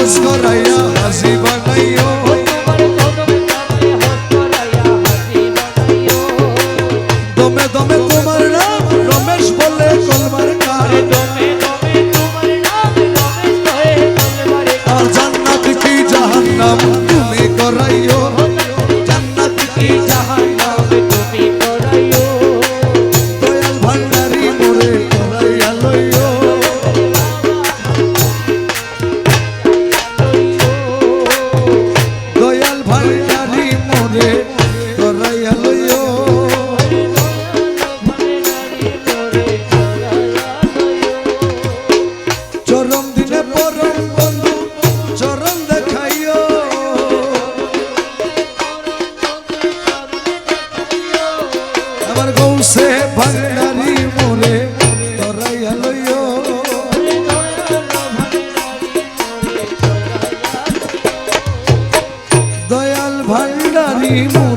হস করাইয়া হাসি বানাইও দমে দমে তোমার নাম রমেশ বলে কলমার কার আর জান্নাত কি জাহান্নাম তুমি করাইও জান্নাত কি জাহান্নাম তুমি করাইও দয়াল ভান্ডারি মোরে করাইয়া লইও দয়াল ভান্ডারি মোরে করাইয়া লইও চরম দিনে পরম বন্ধু চরম দেখাইও আমার গৌসে ভান্ডারি মোরে করাইয়া লইও দয়াল ভান্ডারি মোরে